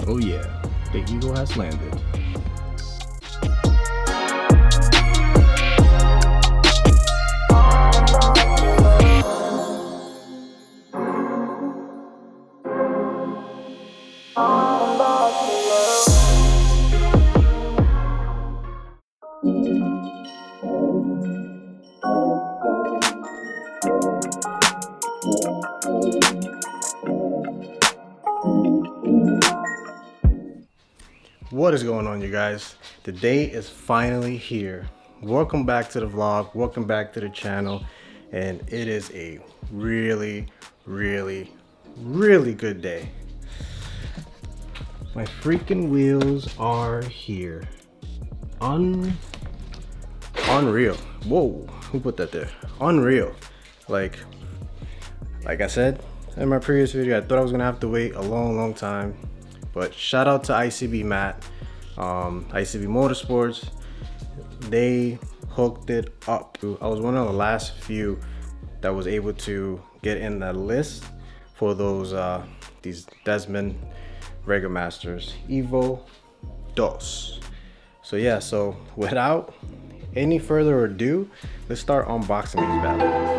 Oh yeah, the Eagle has landed. What is going on, you guys? The day is finally here. Welcome back to the vlog, welcome back to the channel, and it is a really good day. My freaking wheels are here. Unreal. Whoa, who put that there? Unreal. Like I said in my previous video, I thought I was gonna have to wait a long time. But shout out to ICB Matt, ICB Motorsports. They hooked it up. I was one of the last few that was able to get in the list for those these Desmond Regamasters Evo dos. So yeah, so without any further ado, let's start unboxing these bad boys.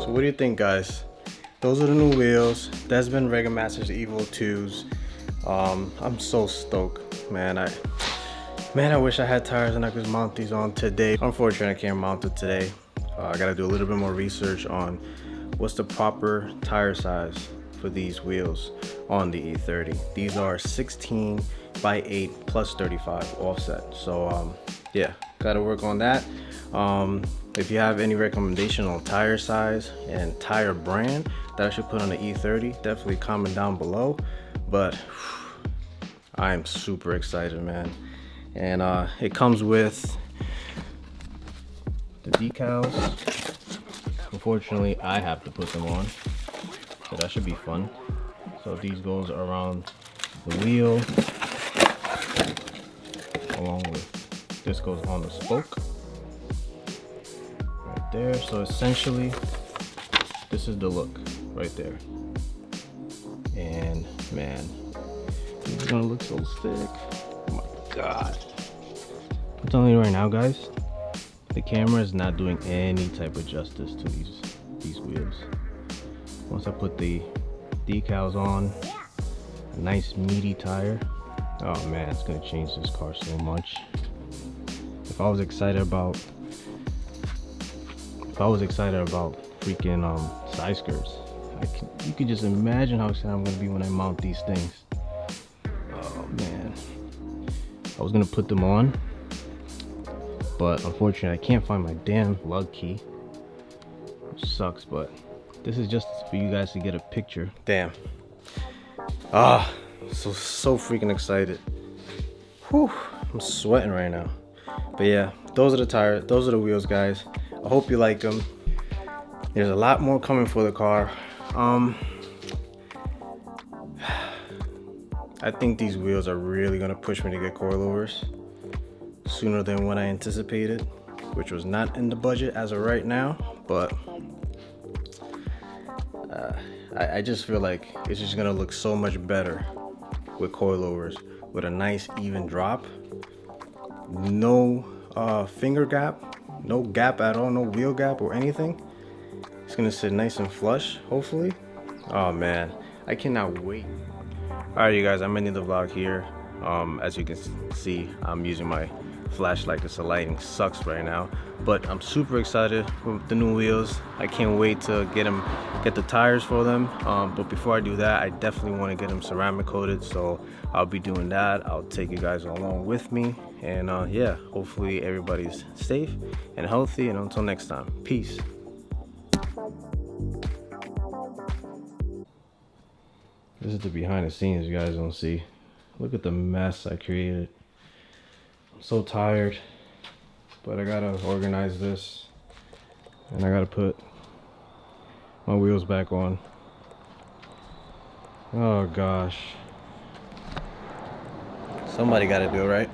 What do you think, guys? Those are the new wheels, Desmond Regamasters Evo 2s. I'm so stoked, man. I wish I had tires and I could mount these on today. Unfortunately, I can't mount it today. I gotta do a little bit more research on what's the proper tire size for these wheels on the E30. These are 16 by 8 plus 35 offset. So yeah, gotta work on that. If you have any recommendation on tire size and tire brand that I should put on the E30, definitely comment down below. But I am super excited, man. And it comes with the decals. Unfortunately, I have to put them on, so that should be fun. So these goes around the wheel, along with this goes on the spoke right there. So essentially, this is the look right there. And man, this is gonna look so sick. Oh my god. I'm telling you right now, guys, the camera is not doing any type of justice to these wheels. Once I put the decals on, a nice meaty tire, oh man, it's gonna change this car so much. If I was excited about freaking side skirts, you could just imagine how excited I'm gonna be when I mount these things. Oh man, I was gonna put them on, but unfortunately I can't find my damn lug key, which sucks. But this is just for you guys to get a picture. Damn. So freaking excited. Whew, I'm sweating right now. But yeah, those are the tires, those are the wheels, guys. I hope you like them. There's a lot more coming for the car. I think these wheels are really gonna push me to get coilovers sooner than what I anticipated, which was not in the budget as of right now. But I just feel like it's just gonna look so much better with coilovers, with a nice even drop, no finger gap, no gap at all, no wheel gap or anything. It's gonna sit nice and flush, hopefully. Oh man, I cannot wait. All right, you guys, I'm ending the vlog here. As you can see, I'm using my flashlight because the lighting sucks right now, but I'm super excited with the new wheels. I can't wait to get the tires for them, but before I do that, I definitely want to get them ceramic coated, so I'll be doing that. I'll take you guys along with me, and yeah, hopefully everybody's safe and healthy, and until next time, peace. This is the behind the scenes you guys don't see. Look at the mess I created. I'm so tired, but I gotta organize this, and I gotta put my wheels back on. Oh gosh. Somebody gotta do it, right?